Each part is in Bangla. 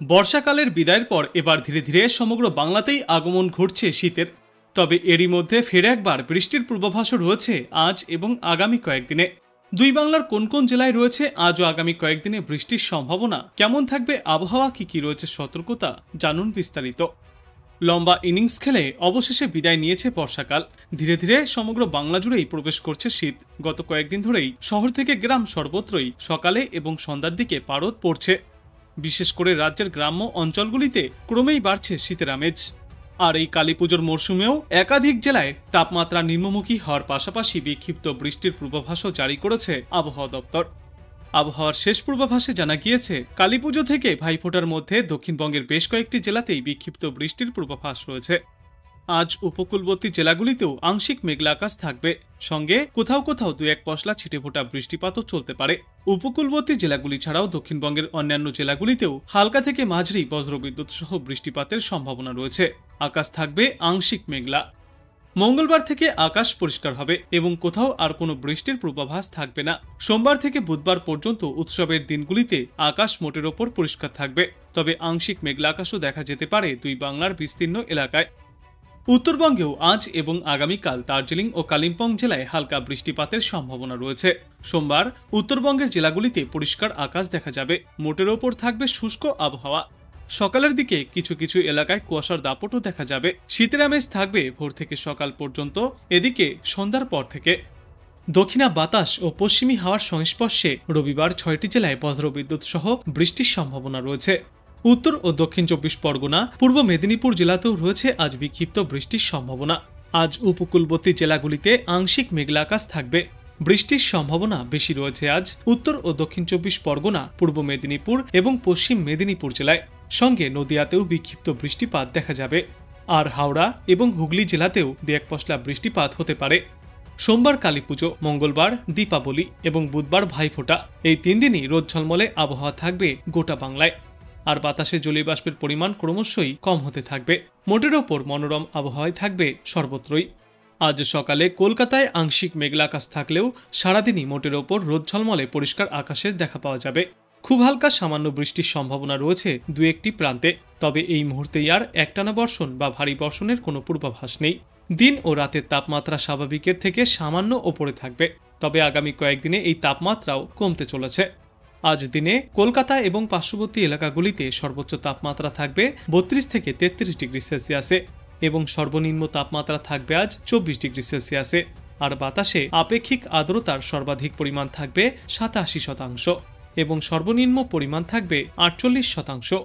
বর্ষাকালের বিদায়ের পর এবার ধীরে ধীরে সমগ্র বাংলাতেই আগমন ঘটছে শীতের। তবে এরই মধ্যে ফের একবার বৃষ্টির পূর্বাভাসও রয়েছে আজ এবং আগামী কয়েকদিনে। দুই বাংলার কোন কোন জেলায় রয়েছে আজ ও আগামী কয়েকদিনে বৃষ্টির সম্ভাবনা, কেমন থাকবে আবহাওয়া, কি রয়েছে সতর্কতা, জানুন বিস্তারিত। লম্বা ইনিংস খেলে অবশেষে বিদায় নিয়েছে বর্ষাকাল। ধীরে ধীরে সমগ্র বাংলা জুড়েই প্রবেশ করছে শীত। গত কয়েকদিন ধরেই শহর থেকে গ্রাম সর্বত্রই সকালে এবং সন্ধ্যার দিকে পারদ পড়ছে। বিশেষ করে রাজ্যের গ্রাম্য অঞ্চলগুলিতে ক্রমেই বাড়ছে শীতের আমেজ। আর এই কালীপুজোর মরশুমেও একাধিক জেলায় তাপমাত্রা নিম্নমুখী হওয়ার পাশাপাশি বিক্ষিপ্ত বৃষ্টির পূর্বাভাসও জারি করেছে আবহাওয়া দপ্তর। আবহাওয়ার শেষ পূর্বাভাসে জানা গিয়েছে, কালীপুজো থেকে ভাইফোঁটার মধ্যে দক্ষিণবঙ্গের বেশ কয়েকটি জেলাতেই বিক্ষিপ্ত বৃষ্টির পূর্বাভাস রয়েছে। আজ উপকূলবর্তী জেলাগুলিতেও আংশিক মেঘলা আকাশ থাকবে, সঙ্গে কোথাও কোথাও দু এক পশলা ছিটেফোঁটা বৃষ্টিপাতও চলতে পারে। উপকূলবর্তী জেলাগুলি ছাড়াও দক্ষিণবঙ্গের অন্যান্য জেলাগুলিতেও হালকা থেকে মাঝারি বজ্রবিদ্যুৎ সহ বৃষ্টিপাতের সম্ভাবনা রয়েছে। আকাশ থাকবে আংশিক মেঘলা। মঙ্গলবার থেকে আকাশ পরিষ্কার হবে এবং কোথাও আর কোনো বৃষ্টির পূর্বাভাস থাকবে না। সোমবার থেকে বুধবার পর্যন্ত উৎসবের দিনগুলিতে আকাশ মোটের ওপর পরিষ্কার থাকবে, তবে আংশিক মেঘলা আকাশও দেখা যেতে পারে দুই বাংলার বিস্তীর্ণ এলাকায়। উত্তরবঙ্গেও আজ এবং আগামীকাল দার্জিলিং ও কালিম্পং জেলায় হালকা বৃষ্টিপাতের সম্ভাবনা রয়েছে। সোমবার উত্তরবঙ্গের জেলাগুলিতে পরিষ্কার আকাশ দেখা যাবে, মোটের ওপর থাকবে শুষ্ক আবহাওয়া। সকালের দিকে কিছু কিছু এলাকায় কুয়াশার দাপটও দেখা যাবে। শীতের আমেজ থাকবে ভোর থেকে সকাল পর্যন্ত, এদিকে সন্ধ্যার পর থেকে। দক্ষিণা বাতাস ও পশ্চিমী হাওয়ার সংস্পর্শে রবিবার 6টি জেলায় বজ্রবিদ্যুৎ সহ বৃষ্টির সম্ভাবনা রয়েছে। উত্তর ও দক্ষিণ 24 পরগনা, পূর্ব মেদিনীপুর জেলাতেও রয়েছে আজ বিক্ষিপ্ত বৃষ্টির সম্ভাবনা। আজ উপকূলবর্তী জেলাগুলিতে আংশিক মেঘলা আকাশ থাকবে। বৃষ্টির সম্ভাবনা বেশি রয়েছে আজ উত্তর ও দক্ষিণ 24 পরগনা, পূর্ব মেদিনীপুর এবং পশ্চিম মেদিনীপুর জেলায়। সঙ্গে নদিয়াতেও বিক্ষিপ্ত বৃষ্টিপাত দেখা যাবে। আর হাওড়া এবং হুগলি জেলাতেও দু এক পশলা বৃষ্টিপাত হতে পারে। সোমবার কালীপুজো, মঙ্গলবার দীপাবলি এবং বুধবার ভাইফোঁটা, এই 3 দিনই রোদ ঝলমলে আবহাওয়া থাকবে গোটা বাংলায়। আর বাতাসে জলীয় বাষ্পের পরিমাণ ক্রমশই কম হতে থাকবে। মোটের ওপর মনোরম আবহাওয়ায় থাকবে সর্বত্রই। আজ সকালে কলকাতায় আংশিক মেঘলা আকাশ থাকলেও সারাদিনই মোটের ওপর রোদ ঝলমলে পরিষ্কার আকাশের দেখা পাওয়া যাবে। খুব হালকা সামান্য বৃষ্টির সম্ভাবনা রয়েছে দু একটি প্রান্তে, তবে এই মুহূর্তেই আর একটানা বর্ষণ বা ভারী বর্ষণের কোনো পূর্বাভাস নেই। দিন ও রাতের তাপমাত্রা স্বাভাবিকের থেকে সামান্য ওপরে থাকবে, তবে আগামী কয়েকদিনে এই তাপমাত্রাও কমতে চলেছে। আজ দিনে কলকাতা এবং পার্শ্ববর্তী এলাকাগুলিতে সর্বোচ্চ তাপমাত্রা থাকবে 32 থেকে 33 ডিগ্রি সেলসিয়াসে এবং সর্বনিম্ন তাপমাত্রা থাকবে আজ 24 ডিগ্রি সেলসিয়াসে। আর বাতাসে আপেক্ষিক আর্দ্রতার সর্বাধিক পরিমাণ থাকবে 87% এবং সর্বনিম্ন পরিমাণ থাকবে 48%।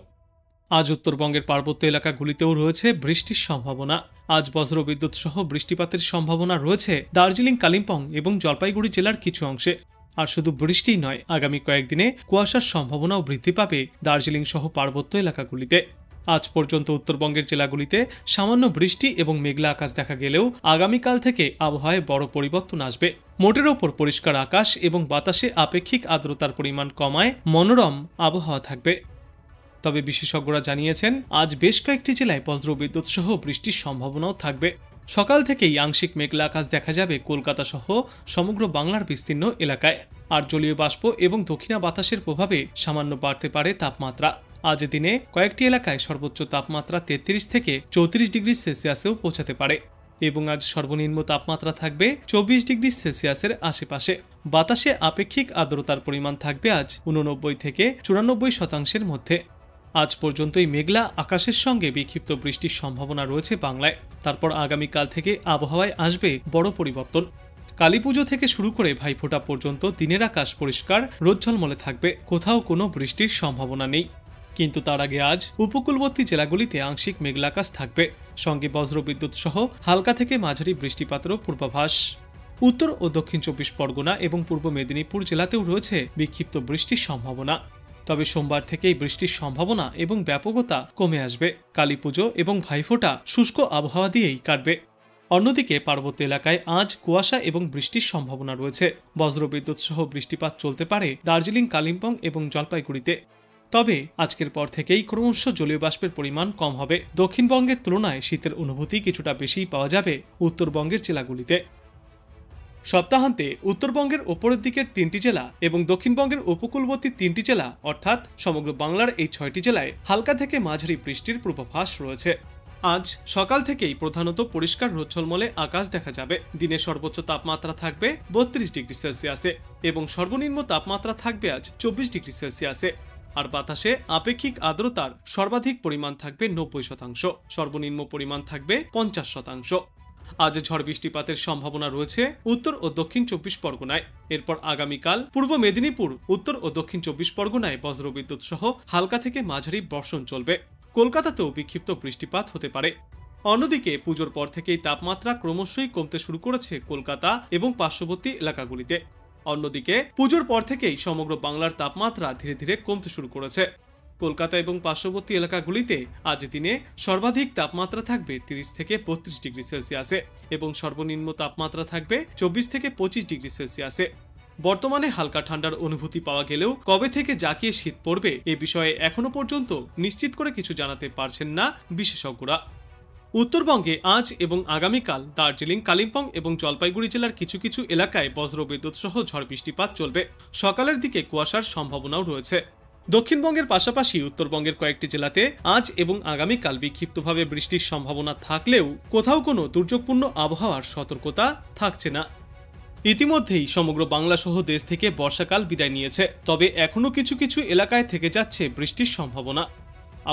আজ উত্তরবঙ্গের পার্বত্য এলাকাগুলিতেও রয়েছে বৃষ্টির সম্ভাবনা। আজ বজ্রবিদ্যুৎ সহ বৃষ্টিপাতের সম্ভাবনা রয়েছে দার্জিলিং, কালিম্পং এবং জলপাইগুড়ি জেলার কিছু অংশে। আর শুধু বৃষ্টিই নয়, আগামী কয়েকদিনে কুয়াশার সম্ভাবনাও বৃদ্ধি পাবে দার্জিলিং সহ পার্বত্য এলাকাগুলিতে। আজ পর্যন্ত উত্তরবঙ্গের জেলাগুলিতে সামান্য বৃষ্টি এবং মেঘলা আকাশ দেখা গেলেও আগামীকাল থেকে আবহাওয়ায় বড় পরিবর্তন আসবে। মোটের ওপর পরিষ্কার আকাশ এবং বাতাসে আপেক্ষিক আর্দ্রতার পরিমাণ কমায় মনোরম আবহাওয়া থাকবে। তবে বিশেষজ্ঞরা জানিয়েছেন, আজ বেশ কয়েকটি জেলায় বজ্রবিদ্যুৎ সহ বৃষ্টির সম্ভাবনাও থাকবে। সকাল থেকেই আংশিক মেঘলা আকাশ দেখা যাবে কলকাতা সহ সমগ্র বাংলার বিস্তীর্ণ এলাকায়। আর জলীয় বাষ্প এবং দক্ষিণা বাতাসের প্রভাবে সামান্য বাড়তে পারে তাপমাত্রা। আজ দিনে কয়েকটি এলাকায় সর্বোচ্চ তাপমাত্রা 33 থেকে 34 ডিগ্রি সেলসিয়াসেও পৌঁছাতে পারে এবং আজ সর্বনিম্ন তাপমাত্রা থাকবে 24 ডিগ্রি সেলসিয়াসের আশেপাশে। বাতাসে আপেক্ষিক আর্দ্রতার পরিমাণ থাকবে আজ 89 থেকে 94% মধ্যে। আজ পর্যন্তই মেঘলা আকাশের সঙ্গে বিক্ষিপ্ত বৃষ্টির সম্ভাবনা রয়েছে বাংলায়। তারপর আগামীকাল থেকে আবহাওয়ায় আসবে বড় পরিবর্তন। কালীপুজো থেকে শুরু করে ভাইফোঁটা পর্যন্ত দিনের আকাশ পরিষ্কার, রোদ ঝলমলে থাকবে, কোথাও কোনো বৃষ্টির সম্ভাবনা নেই। কিন্তু তার আগে আজ উপকূলবর্তী জেলাগুলিতে আংশিক মেঘলা আকাশ থাকবে, সঙ্গে বজ্রবিদ্যুৎ সহ হালকা থেকে মাঝারি বৃষ্টিপাতেরও পূর্বাভাস। উত্তর ও দক্ষিণ 24 পরগনা এবং পূর্ব মেদিনীপুর জেলাতেও রয়েছে বিক্ষিপ্ত বৃষ্টির সম্ভাবনা। তবে সোমবার থেকেই বৃষ্টির সম্ভাবনা এবং ব্যাপকতা কমে আসবে। কালীপুজো এবং ভাইফোঁটা শুষ্ক আবহাওয়া দিয়েই কাটবে। অন্যদিকে পার্বত্য এলাকায় আজ কুয়াশা এবং বৃষ্টির সম্ভাবনা রয়েছে। বজ্রবিদ্যুৎ সহ বৃষ্টিপাত চলতে পারে দার্জিলিং, কালিম্পং এবং জলপাইগুড়িতে। তবে আজকের পর থেকেই ক্রমশ জলীয় বাষ্পের পরিমাণ কম হবে। দক্ষিণবঙ্গের তুলনায় শীতের অনুভূতি কিছুটা বেশিই পাওয়া যাবে উত্তরবঙ্গের জেলাগুলিতে। সপ্তাহান্তে উত্তরবঙ্গের ওপরের দিকের 3টি জেলা এবং দক্ষিণবঙ্গের উপকূলবর্তী 3টি জেলা অর্থাৎ সমগ্র বাংলার এই 6টি জেলায় হালকা থেকে মাঝারি বৃষ্টির পূর্বাভাস রয়েছে। আজ সকাল থেকেই প্রধানত পরিষ্কার রোদ ঝলমলে আকাশ দেখা যাবে। দিনের সর্বোচ্চ তাপমাত্রা থাকবে 32 ডিগ্রি সেলসিয়াসে এবং সর্বনিম্ন তাপমাত্রা থাকবে আজ 24 ডিগ্রি সেলসিয়াসে। আর বাতাসে আপেক্ষিক আর্দ্রতার সর্বাধিক পরিমাণ থাকবে 90%, সর্বনিম্ন পরিমাণ থাকবে 50%। আজ ঝড় বৃষ্টিপাতের সম্ভাবনা রয়েছে উত্তর ও দক্ষিণ 24 পরগনায়। এরপর আগামীকাল পূর্ব মেদিনীপুর, উত্তর ও দক্ষিণ 24 পরগনায় বজ্রবিদ্যুৎ সহ হালকা থেকে মাঝারি বর্ষণ চলবে। কলকাতাতেও বিক্ষিপ্ত বৃষ্টিপাত হতে পারে। অন্যদিকে পুজোর পর থেকেই তাপমাত্রা ক্রমশই কমতে শুরু করেছে কলকাতা এবং পার্শ্ববর্তী এলাকাগুলিতে। অন্যদিকে পুজোর পর থেকেই সমগ্র বাংলার তাপমাত্রা ধীরে ধীরে কমতে শুরু করেছে। কলকাতা এবং পার্শ্ববর্তী এলাকাগুলিতে আজ দিনে সর্বাধিক তাপমাত্রা থাকবে 30 থেকে 32 ডিগ্রি সেলসিয়াসে এবং সর্বনিম্ন তাপমাত্রা থাকবে 24 থেকে 25 ডিগ্রি সেলসিয়াসে। বর্তমানে হালকা ঠান্ডার অনুভূতি পাওয়া গেলেও কবে থেকে জাঁকিয়ে শীত পড়বে এ বিষয়ে এখনো পর্যন্ত নিশ্চিত করে কিছু জানাতে পারছেন না বিশেষজ্ঞরা। উত্তরবঙ্গে আজ এবং আগামীকাল দার্জিলিং, কালিম্পং এবং জলপাইগুড়ি জেলার কিছু কিছু এলাকায় বজ্রবিদ্যুৎ সহ ঝড় বৃষ্টিপাত চলবে। সকালের দিকে কুয়াশার সম্ভাবনাও রয়েছে। দক্ষিণবঙ্গের পাশাপাশি উত্তরবঙ্গের কয়েকটি জেলাতে আজ এবং আগামীকাল বিক্ষিপ্তভাবে বৃষ্টির সম্ভাবনা থাকলেও কোথাও কোনো দুর্যোগপূর্ণ আবহাওয়ার সতর্কতা থাকছে না। ইতিমধ্যেই সমগ্র বাংলা সহ দেশ থেকে বর্ষাকাল বিদায় নিয়েছে, তবে এখনো কিছু কিছু এলাকায় থেকে যাচ্ছে বৃষ্টির সম্ভাবনা।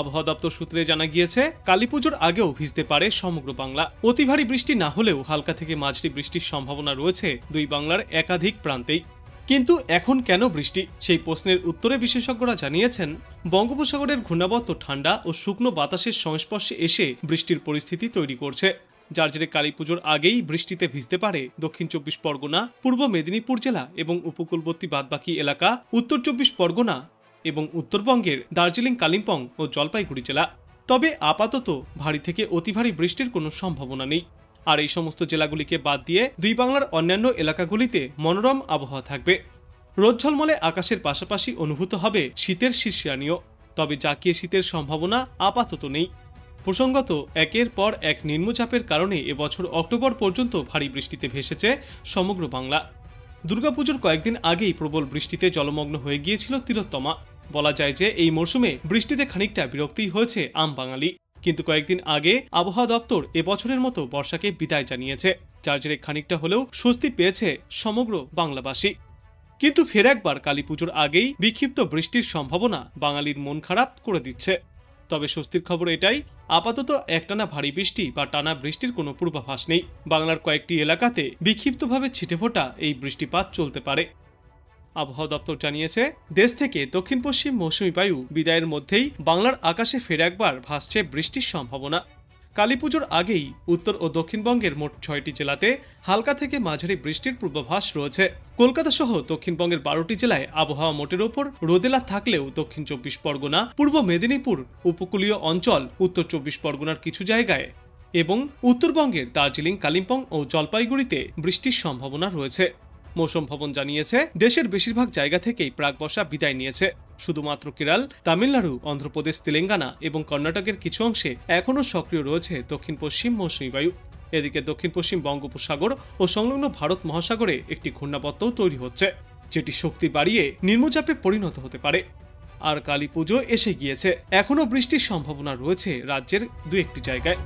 আবহাওয়া দপ্তর সূত্রে জানা গিয়েছে, কালীপুজোর আগেও ভিজতে পারে সমগ্র বাংলা। অতি ভারী বৃষ্টি না হলেও হালকা থেকে মাঝারি বৃষ্টির সম্ভাবনা রয়েছে দুই বাংলার একাধিক প্রান্তেই। কিন্তু এখন কেন বৃষ্টি, সেই প্রশ্নের উত্তরে বিশেষজ্ঞরা জানিয়েছেন, বঙ্গোপসাগরের ঘূর্ণাবর্ত ঠান্ডা ও শুকনো বাতাসের সংস্পর্শে এসে বৃষ্টির পরিস্থিতি তৈরি করছে, যার জেরে কালীপুজোর আগেই বৃষ্টিতে ভিজতে পারে দক্ষিণ 24 পরগনা, পূর্ব মেদিনীপুর জেলা এবং উপকূলবর্তী বাদবাকি এলাকা, উত্তর 24 পরগনা এবং উত্তরবঙ্গের দার্জিলিং, কালিম্পং ও জলপাইগুড়ি জেলা। তবে আপাতত ভারী থেকে অতি ভারী বৃষ্টির কোনো সম্ভাবনা নেই। আর এই সমস্ত জেলাগুলিকে বাদ দিয়ে দুই বাংলার অন্যান্য এলাকাগুলিতে মনোরম আবহাওয়া থাকবে। রোদ ঝলমলে আকাশের পাশাপাশি অনুভূত হবে শীতের শীর্ষানীয়, তবে জাঁকিয়ে শীতের সম্ভাবনা আপাতত নেই। প্রসঙ্গত, একের পর এক নিম্নচাপের কারণে এবছর অক্টোবর পর্যন্ত ভারী বৃষ্টিতে ভেসেছে সমগ্র বাংলা। দুর্গাপুজোর কয়েকদিন আগেই প্রবল বৃষ্টিতে জলমগ্ন হয়ে গিয়েছিল তিলোত্তমা। বলা যায় যে এই মরশুমে বৃষ্টিতে খানিকটা বিরক্তি হয়েছে আম বাঙালি। কিন্তু কয়েকদিন আগে আবহাওয়া দপ্তর এবছরের মতো বর্ষাকে বিদায় জানিয়েছে, যার জেরে খানিকটা হলেও স্বস্তি পেয়েছে সমগ্র বাংলাবাসী। কিন্তু ফের একবার কালীপুজোর আগেই বিক্ষিপ্ত বৃষ্টির সম্ভাবনা বাঙালির মন খারাপ করে দিচ্ছে। তবে স্বস্তির খবর এটাই, আপাতত একটানা ভারী বৃষ্টি বা টানা বৃষ্টির কোনো পূর্বাভাস নেই। বাংলার কয়েকটি এলাকাতে বিক্ষিপ্তভাবে ছিটেফোঁটা এই বৃষ্টিপাত চলতে পারে। আবহাওয়া দপ্তর জানিয়েছে, দেশ থেকে দক্ষিণ পশ্চিম মৌসুমী বায়ু বিদায়ের মধ্যেই বাংলার আকাশে ফের একবার ভাসছে বৃষ্টির সম্ভাবনা। কালীপুজোর আগেই উত্তর ও দক্ষিণবঙ্গের মোট 6টি জেলাতে হালকা থেকে মাঝারি বৃষ্টির পূর্বাভাস রয়েছে। কলকাতা সহ দক্ষিণবঙ্গের 12টি জেলায় আবহাওয়া মোটের ওপর রোদেলা থাকলেও দক্ষিণ 24 পরগনা, পূর্ব মেদিনীপুর, উপকূলীয় অঞ্চল, উত্তর 24 পরগনার কিছু জায়গায় এবং উত্তরবঙ্গের দার্জিলিং, কালিম্পং ও জলপাইগুড়িতে বৃষ্টির সম্ভাবনা রয়েছে। মৌসুম ভবন জানিয়েছে, দেশের বেশিরভাগ জায়গা থেকেই প্রাক বর্ষা বিদায় নিয়েছে। শুধুমাত্র কেরল, তামিলনাড়ু, অন্ধ্রপ্রদেশ, তেলেঙ্গানা এবং কর্ণাটকের কিছু অংশে এখনও সক্রিয় রয়েছে দক্ষিণ পশ্চিম মৌসুমী বায়ু। এদিকে দক্ষিণ পশ্চিম বঙ্গোপসাগর ও সংলগ্ন ভারত মহাসাগরে একটি ঘূর্ণাবর্তও তৈরি হচ্ছে, যেটি শক্তি বাড়িয়ে নিম্নচাপে পরিণত হতে পারে। আর কালীপুজো এসে গিয়েছে, এখনও বৃষ্টির সম্ভাবনা রয়েছে রাজ্যের দু একটি জায়গায়।